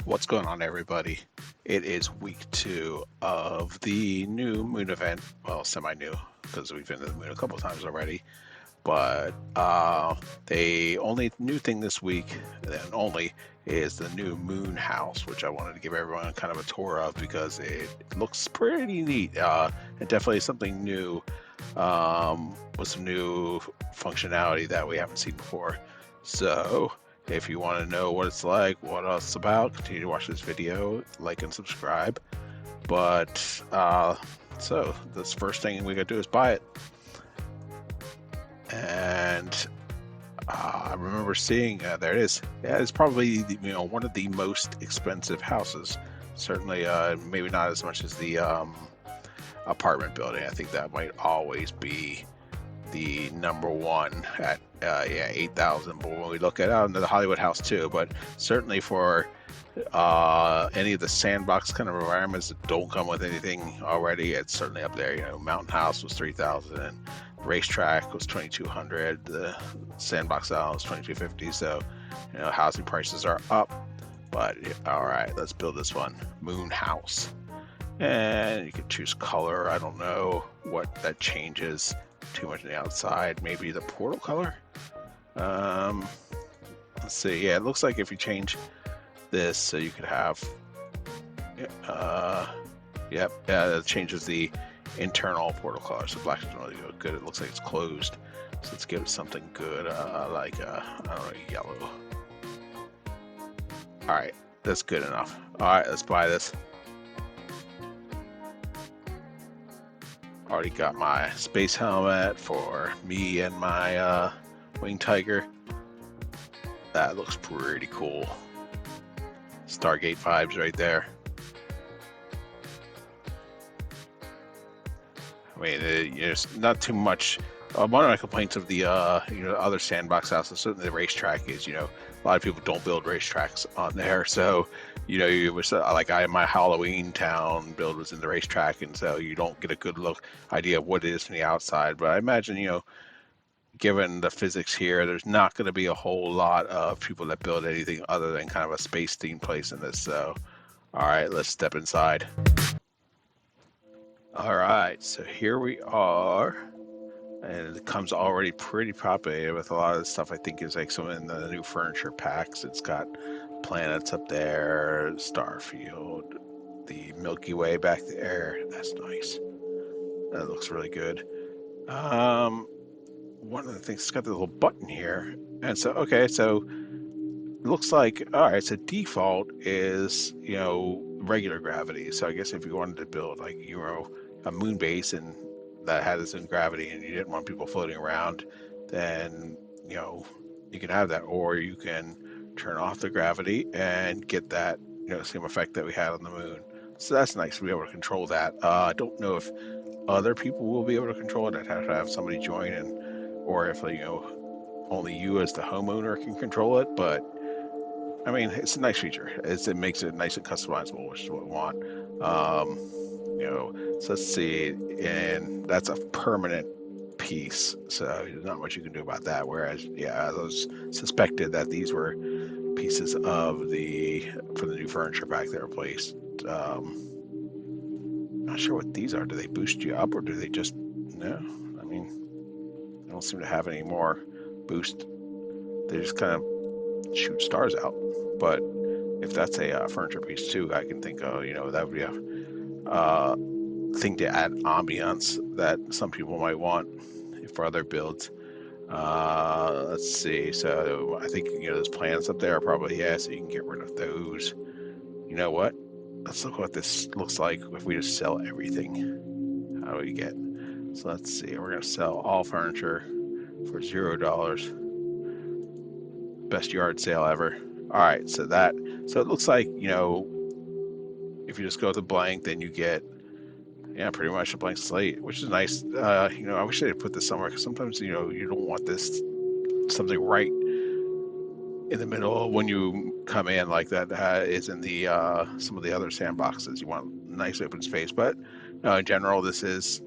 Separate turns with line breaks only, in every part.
What's going on, everybody? It is week 2 of the new moon event. Well, semi-new, because we've been to the moon a couple times already. But the only new thing this week, and only, is the new moon house, which I wanted to give everyone kind of a tour of because it looks pretty neat. And definitely something new, with some new functionality that we haven't seen before. So, if you want to know what it's like, what it's about, continue to watch this video, like and subscribe. But so this first thing we gotta do is buy it. And I remember seeing there it is. Yeah, it's probably one of the most expensive houses. Certainly, maybe not as much as the apartment building. I think that might always be the number one at 8,000. But when we look at the Hollywood house too, but certainly for any of the sandbox kind of environments that don't come with anything already, it's certainly up there. Mountain House was 3,000, and Racetrack was 2,200. The sandbox house was 2,250. So, housing prices are up. But all right, let's build this one, Moon House, and you can choose color. I don't know what that changes too much on the outside. Maybe the portal color. Um, let's see. Yeah, it looks like if you change this, so you could have. Yep. Yeah, it changes the internal portal color. So black is really good. It looks like it's closed. So let's give it something good, like I don't know, yellow. All right, that's good enough. All right, let's buy this. Already got my space helmet for me and my winged tiger. That looks pretty cool. Stargate vibes right there. I mean, it's not too much. One of my complaints of the other sandbox houses, certainly the racetrack, is a lot of people don't build racetracks on there. So you was like my Halloween town build was in the racetrack, and so you don't get a good idea of what it is from the outside. But I imagine given the physics here, there's not going to be a whole lot of people that build anything other than kind of a space themed place in this. So, all right, let's step inside. All right, so here we are. And it comes already pretty populated with a lot of the stuff I think is like some in the new furniture packs. It's got planets up there, Starfield, the Milky Way back there. That's nice. That looks really good. One of the things, it's got the little button here. And so, okay, so it looks like, all right, so default is, regular gravity. So I guess if you wanted to build like, a moon base and that had its own gravity and you didn't want people floating around, then, you can have that. Or you can turn off the gravity and get that, same effect that we had on the moon. So that's nice to be able to control that. I don't know if other people will be able to control it. I'd have to have somebody join, or if only you as the homeowner can control it. But I mean, it's a nice feature. It makes it nice and customizable, which is what we want. So let's see, and that's a permanent piece, so there's not much you can do about that. Whereas, yeah, I was suspected that these were pieces of for the new furniture pack that were placed. Not sure what these are. Do they boost you up, or do they just no? I mean, they don't seem to have any more boost. They just kind of shoot stars out. But if that's a furniture piece too, I can think, that would be a thing to add ambience that some people might want for other builds. Let's see. So I think those plants up there are probably, so you can get rid of those. You know what? Let's look what this looks like if we just sell everything. How do we get? So let's see. We're gonna sell all furniture for $0. Best yard sale ever. All right. So it looks like if you just go with the blank, then you get pretty much a blank slate, which is nice. I wish they'd put this somewhere, because sometimes you don't want this something right in the middle when you come in, like that is in the some of the other sandboxes. You want nice open space, but in general, this is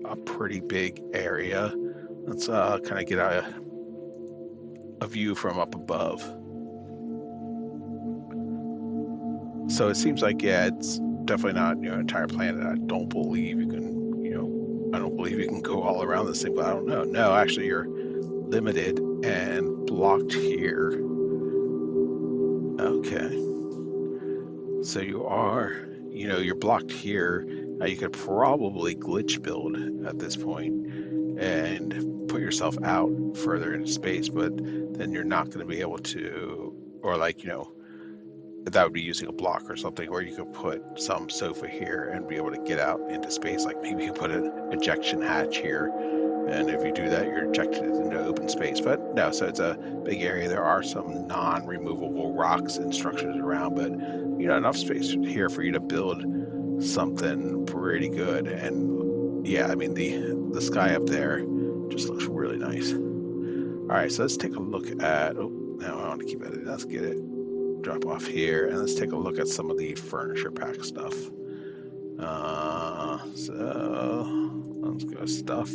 a pretty big area. Let's kind of get a view from up above. So it seems like, yeah, it's definitely not, an entire planet. I don't believe you can, I don't believe you can go all around this thing, but I don't know. No, actually, you're limited and blocked here. Okay. So you are, you're blocked here. You could probably glitch build at this point and put yourself out further into space, but then you're not going to be able to, or like, that would be using a block or something, or you could put some sofa here and be able to get out into space. Like maybe you put an ejection hatch here, and if you do that, you're ejected into open space. But no, so it's a big area. There are some non-removable rocks and structures around, but enough space here for you to build something pretty good. And yeah, I mean the sky up there just looks really nice. All right, so let's take a look at. Oh, now I want to keep editing. Let's get it drop off here, and let's take a look at some of the furniture pack stuff. So let's go stuff,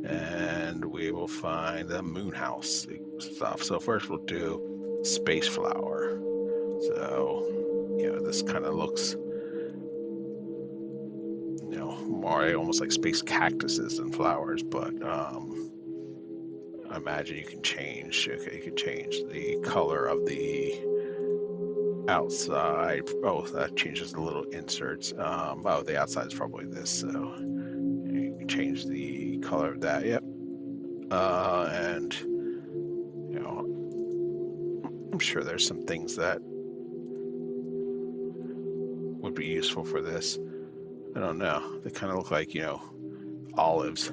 and we will find the moon house stuff. So first we'll do space flower. So this kind of looks more almost like space cactuses and flowers, but I imagine you can change. Okay, you can change the color of the outside. Oh, that changes the little inserts. Oh, the outside is probably this, so you can change the color of that. Yep. And I'm sure there's some things that would be useful for this. I don't know. They kind of look like olives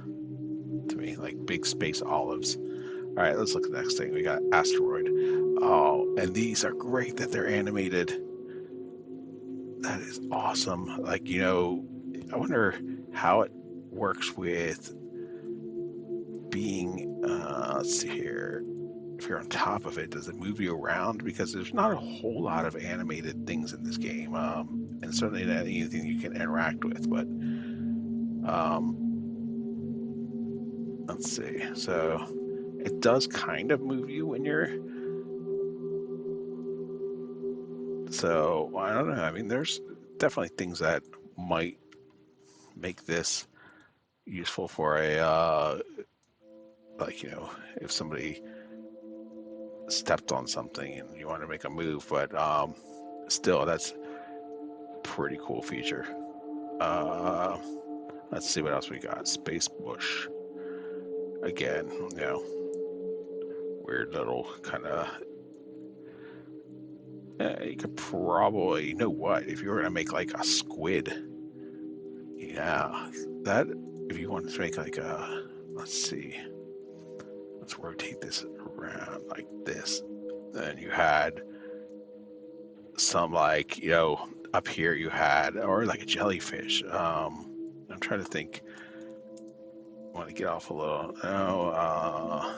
to me, like big space olives. All right, let's look at the next thing. We got asteroid. Oh, and these are great that they're animated. That is awesome. Like, I wonder how it works with being, let's see here, if you're on top of it, does it move you around? Because there's not a whole lot of animated things in this game, and certainly not anything you can interact with, but um, let's see. So it does kind of move you when you're, so I don't know. I mean, there's definitely things that might make this useful for a, like, if somebody stepped on something and you want to make a move, but still, that's a pretty cool feature. Uh, let's see what else we got. Space bush. Again, weird little kind of. You could probably, what, if you were gonna make like a squid, yeah, that. If you wanted to make like a, let's see, let's rotate this around like this. Then you had some like up here you had, or like a jellyfish. I'm trying to think. I want to get off a little. Oh,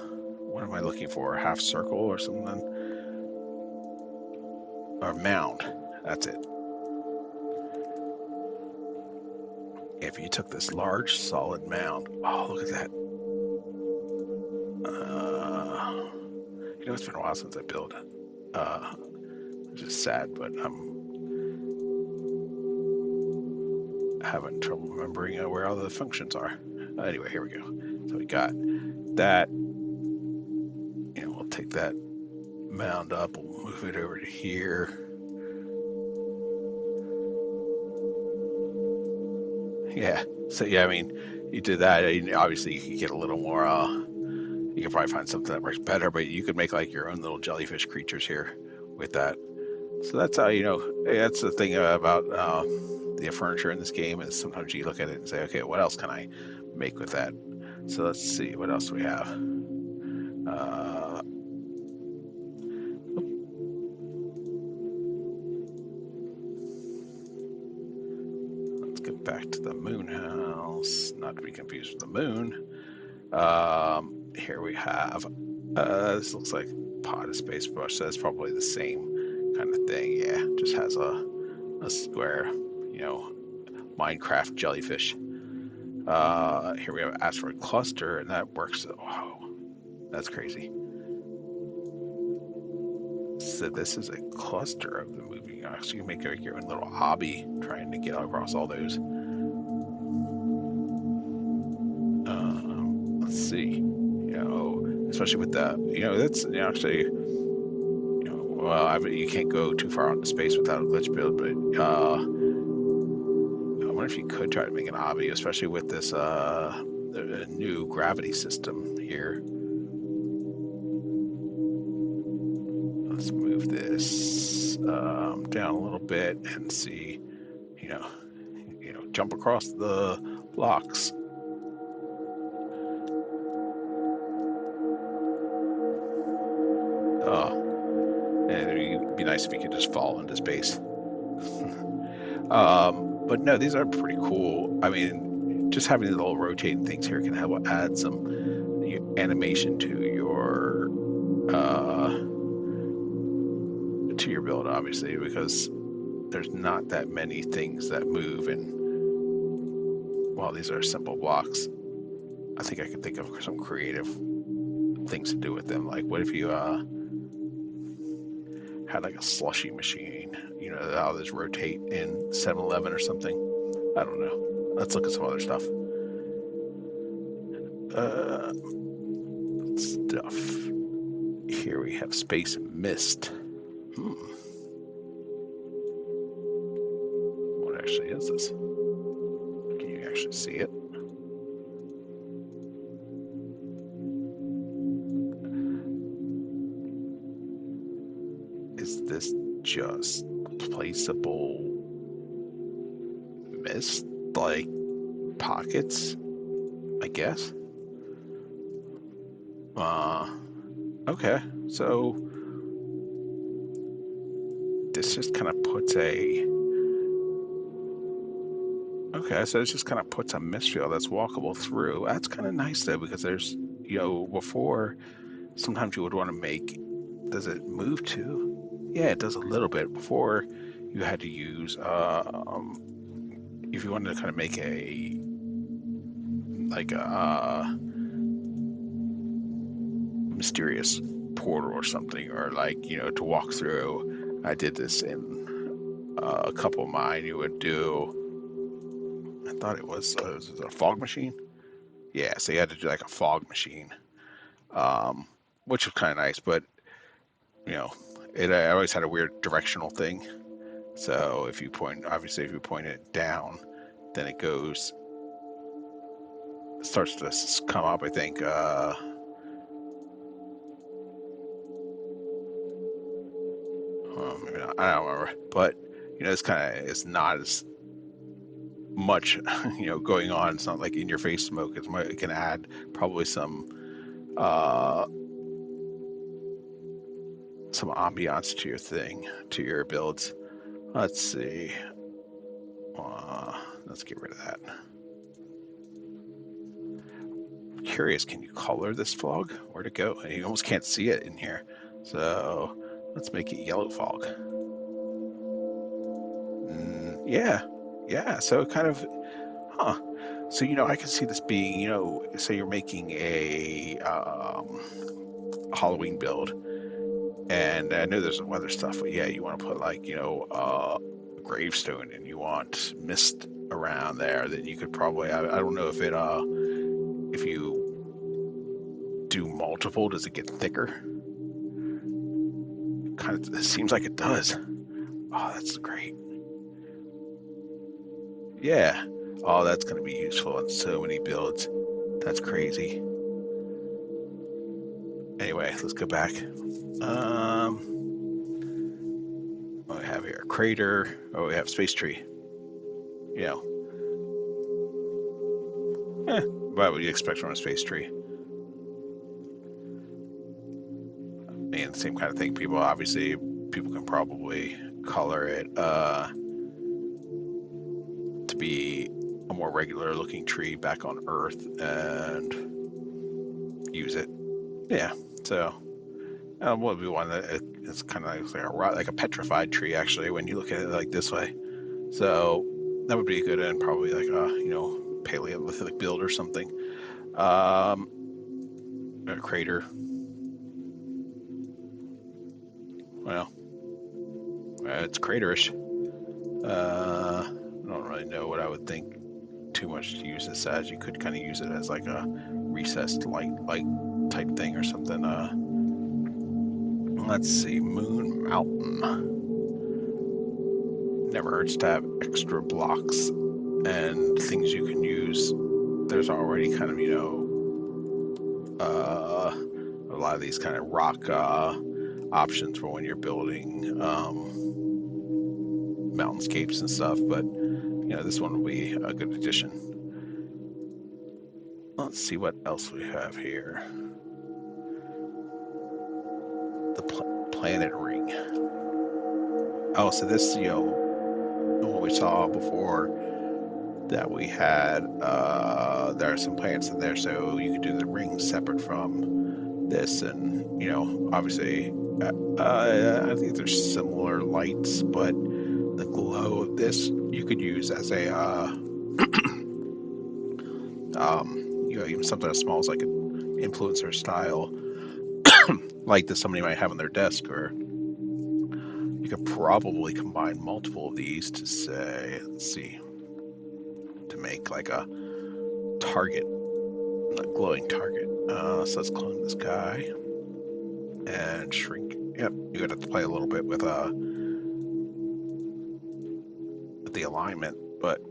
what am I looking for? A half circle or something? Or mound. That's it. If you took this large solid mound, oh look at that. It's been a while since I built it. Which is sad, but I'm having trouble remembering where all the functions are. Anyway, here we go. So we got that. We'll take that mound up. We'll move it over to here. Yeah. So yeah, I mean, you did that. Obviously, you could get a little more. You could probably find something that works better, but you could make like your own little jellyfish creatures here with that. So that's how that's the thing about the furniture in this game is sometimes you look at it and say, okay, what else can I make with that? So let's see what else we have. Uh, let's get back to the moon house, not to be confused with the moon. Here we have, this looks like pot of space brush, so that's probably the same kind of thing. Yeah, just has a square, Minecraft jellyfish. Here we have asteroid cluster, and that works. Wow, that's crazy. So this is a cluster of the moving. So you make like your own little hobby trying to get across all those. Let's see. Especially with the, that's actually, well, you can't go too far out into space without a glitch build, but I wonder if you could try to make an hobby, especially with this new gravity system here. Let's move this down a little bit and see, jump across the blocks. Oh, and it'd be nice if you could just fall into space. But no, these are pretty cool. I mean, just having the little rotating things here can help add some animation uh, to your build, obviously, because there's not that many things that move. And while these are simple blocks, I think I could think of some creative things to do with them. Like, what if you had like a slushy machine? You know how those rotate in 7-Eleven or something. I don't know. Let's look at some other stuff. Uh, stuff. Here we have space mist. What actually is this? Can you actually see it? Is this just placeable mist? Like pockets, I guess? Okay. So this just kind of puts a... Okay, so it just kind of puts a mist field that's walkable through. That's kind of nice though, because there's, before, sometimes you would want to make... Does it move too? Yeah, it does a little bit. Before, you had to use, if you wanted to kind of make like a mysterious portal or something, or like, to walk through. I did this in a couple of mine. You would do, I thought it was a fog machine. Yeah, so you had to do like a fog machine, um, which was kind of nice, but you know, I always had a weird directional thing. So if you point, obviously, if you point it down, then it starts to come up. I think. Maybe not, I don't remember, but it's not as much, going on. It's not like in your face smoke. It can add probably uh, some ambiance to your thing, to your builds. Let's see. Uh, let's get rid of that. Curious, can you color this fog? Where'd it go? You almost can't see it in here. So let's make it yellow fog. Yeah, yeah. So kind of, huh. So, I can see this being, say you're making a Halloween build, and I know there's some other stuff, but yeah, you want to put like, a gravestone, and you want mist around there. Then you could probably, I don't know if you do multiple, does it get thicker? Kind of, it seems like it does. Oh, that's great. Yeah. Oh, that's going to be useful in so many builds. That's crazy. Anyway, let's go back. What we have here? Crater. Oh, we have space tree. Yeah. What would you expect from a space tree? I mean, same kind of thing. People can probably color it to be a more regular looking tree back on Earth and use it. Yeah. So what would be one that it's kind of like a petrified tree actually when you look at it like this way. So that would be good, and probably like a Paleolithic build or something. A crater. Well, it's craterish. I don't really know what I would think too much to use this as. You could kind of use it as like a recessed light type thing or something. Let's see, Moon Mountain. Never hurts to have extra blocks and things you can use. There's already kind of, a lot of these kind of rock options for when you're building mountainscapes and stuff, but this one will be a good addition. Let's see what else we have here. The planet ring. Oh, so this, what we saw before that we had, there are some planets in there, so you could do the ring separate from this, and obviously, I think there's similar lights, but the glow of this you could use as a, even something as small as like an influencer style light that somebody might have on their desk, or you could probably combine multiple of these to say, let's see, to make like a target, a glowing target. So let's clone this guy and shrink. Yep, you would have to play a little bit with the alignment, but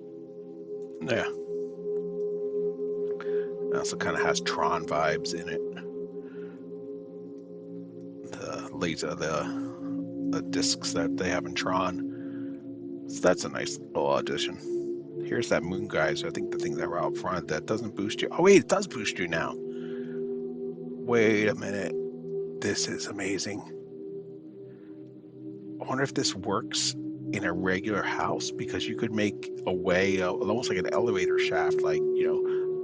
yeah. It also kind of has Tron vibes in it. The laser, the discs that they have in Tron. So that's a nice little addition. Here's that moon guy. So I think the thing that were out front that doesn't boost you. Oh wait, it does boost you now. Wait a minute. This is amazing. I wonder if this works in a regular house, because you could make a way, almost like an elevator shaft, like,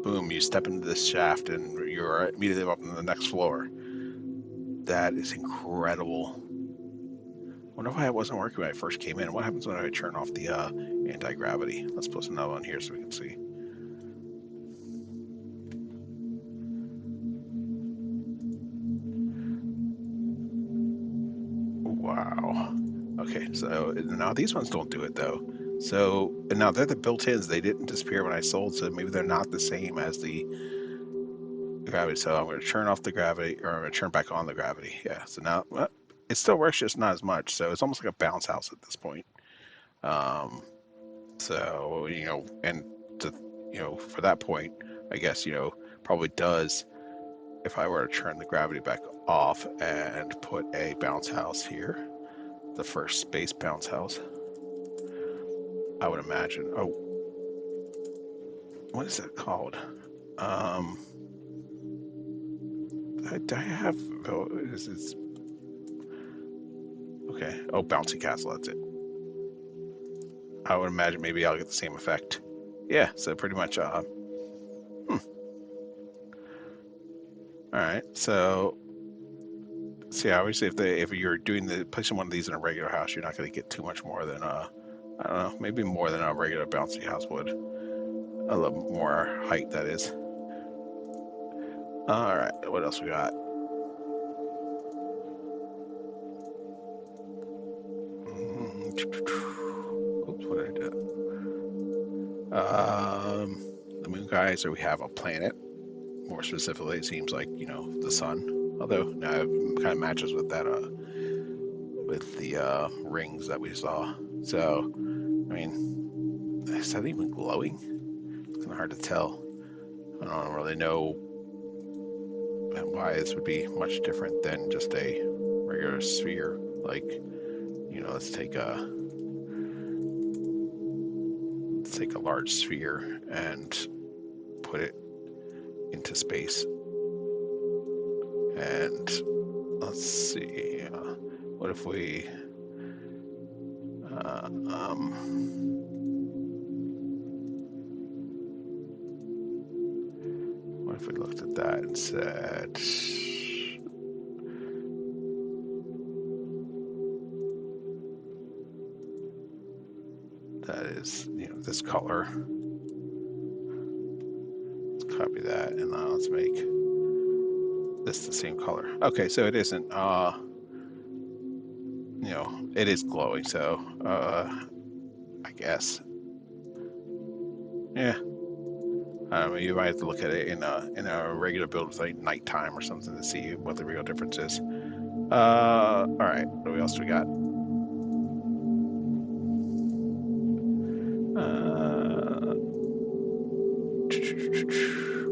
boom, you step into this shaft and you're immediately up on the next floor. That is incredible. I wonder why it wasn't working when I first came in. What happens when I turn off the anti-gravity? Let's put another one here so we can see. Wow. Okay, so now these ones don't do it though. So, and now they're the built-ins. They didn't disappear when I sold, so maybe they're not the same as the gravity. So I'm going to turn off the gravity, or I'm going to turn back on the gravity. Yeah, so now it still works, just not as much. So it's almost like a bounce house at this point. So, and to, for that point, I guess, probably does, if I were to turn the gravity back off and put a bounce house here, the first space bounce house, I would imagine. Oh, what is it called? I have, oh, it's okay. Oh, Bouncy Castle, that's it. I would imagine maybe I'll get the same effect. Yeah, so pretty much, all right, so see, obviously, if you're placing one of these in a regular house, you're not going to get too much more than I don't know, maybe more than a regular bouncy house would. A little more height, that is. All right, what else we got? Oops, what did I do? The moon guys, or we have a planet. More specifically, it seems like the sun. Although now it kind of matches with that with the rings that we saw. So, I mean, is that even glowing? It's kind of hard to tell. I don't really know why this would be much different than just a regular sphere. Like, let's take a large sphere and put it into space. And let's see, what if we what if we looked at that and said, that is, this color. Let's copy that, and now let's make this the same color. Okay, so it isn't it is glowing, so I guess. Yeah. You might have to look at it in a regular build with like nighttime or something to see what the real difference is. All right. What else do we got?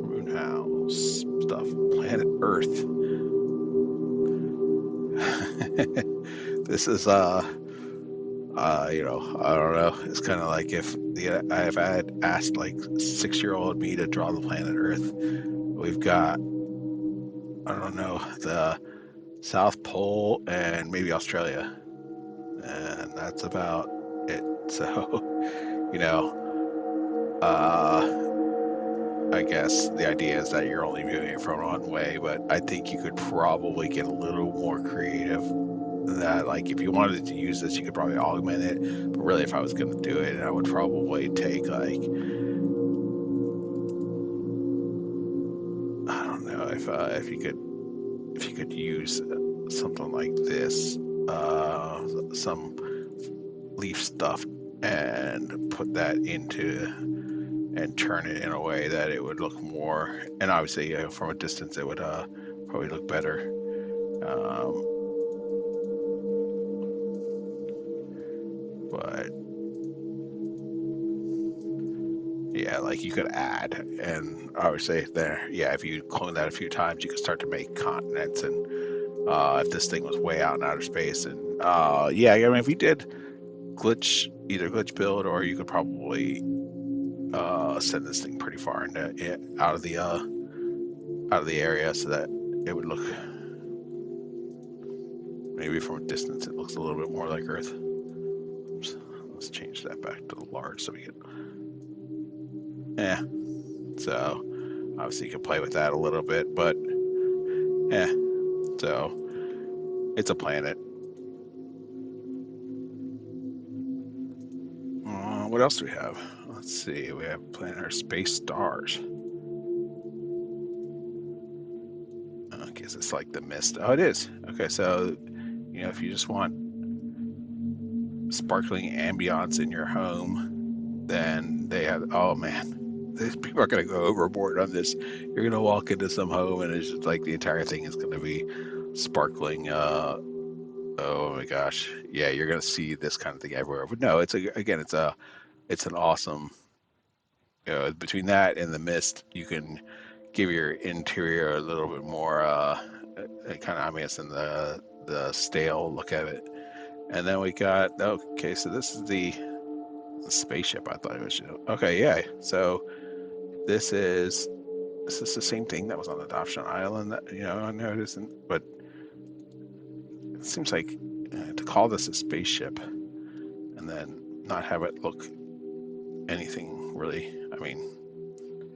Moonhouse stuff. Planet Earth. This is I don't know. It's kind of like if I've had asked like 6-year-old me to draw the planet Earth. We've got, I don't know, the South Pole and maybe Australia, and that's about it. So, you know, uh, I guess the idea is that you're only viewing it from one way, but I think you could probably get a little more creative. That like if you wanted to use this, you could probably augment it. But really, if I was going to do it, I would probably take like, I don't know, if you could use something like this, uh, some leaf stuff, and put that into and turn it in a way that it would look more. And obviously, from a distance, it would probably look better. Um, but yeah, like you could add, and I would say there, yeah, if you clone that a few times, you could start to make continents. And if this thing was way out in outer space, and yeah, I mean, if you did either glitch build, or you could probably send this thing pretty far into out of the area, so that it would look, maybe from a distance it looks a little bit more like Earth. Oops, let's change that back to large so we can. Yeah. So obviously you can play with that a little bit, but yeah. So it's a planet. What else do we have? Let's see. We have planet or space stars. I guess it's like the mist. Oh, it is. Okay, so if you just want sparkling ambiance in your home, then they have. Oh man, these people are gonna go overboard on this. You're gonna walk into some home and it's just like the entire thing is gonna be sparkling. Oh my gosh, yeah, you're gonna see this kind of thing everywhere. But no, it's an awesome. Between that and the mist, you can give your interior a little bit more kind of ambience and the stale look at it. And then we got, okay, so this is the spaceship. I thought it was, okay, yeah. So this is the same thing that was on Adoption Island that I noticed, but it seems like to call this a spaceship and then not have it look anything really. I mean,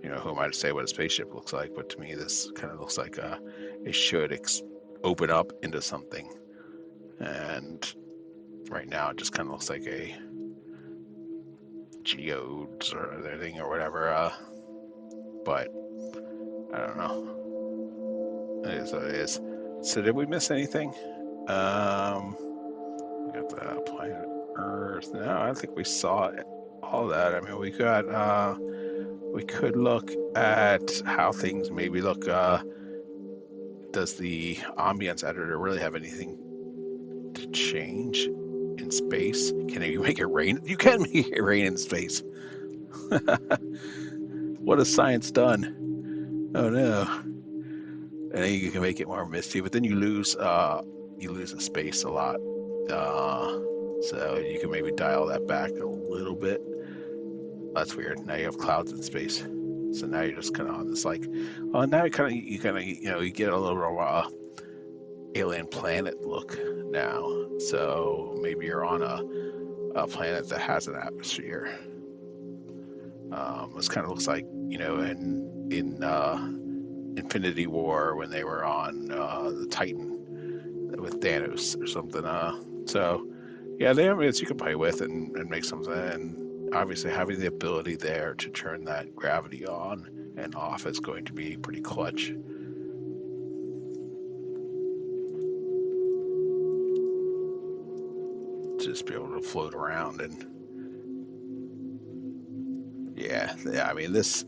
who am I to say what a spaceship looks like? But to me, this kind of looks like it should open up into something. And right now, it just kind of looks like a geodes or anything or whatever. But I don't know. It is what it is. So did we miss anything? We got the planet Earth. No, I think we saw all that. I mean, we could look at how things maybe look. Does the ambience editor really have anything to change in space? Can you make it rain? You can make it rain in space. What has science done? Oh no. And then you can make it more misty, but then you lose the space a lot. Uh, so you can maybe dial that back a little bit. That's weird. Now you have clouds in space. So now you're just kind of on this like, now you get a little bit of alien planet look now. So maybe you're on a planet that has an atmosphere. This kind of looks like in Infinity War when they were on the Titan with Thanos or something. So yeah, the ambience you can play with and make something, and obviously having the ability there to turn that gravity on and off is going to be pretty clutch. just be able to float around. And yeah, I mean this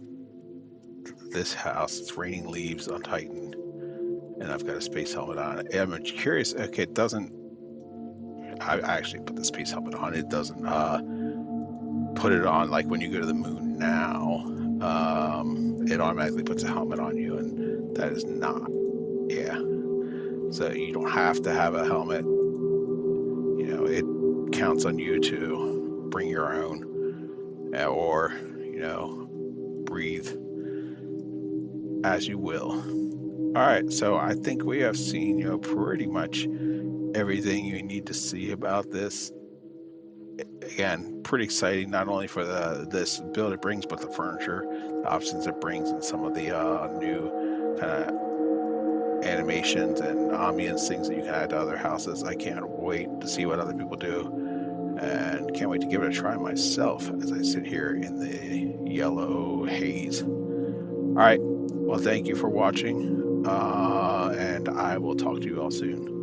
house, it's raining leaves on Titan, and I've got a space helmet on. I'm curious. Okay, it doesn't. I actually put the space helmet on. It doesn't put it on like when you go to the moon now. It automatically puts a helmet on you, and that is not. Yeah. So you don't have to have a helmet. You know, it counts on you to bring your own, or you know, breathe as you will. All right, so I think we have seen, pretty much everything you need to see about this. Again, pretty exciting, not only for this build it brings, but the furniture, the options it brings, and some of the new kind of animations and ambience things that you can add to other houses. I can't wait to see what other people do, and can't wait to give it a try myself as I sit here in the yellow haze. All right, well, thank you for watching, and I will talk to you all soon.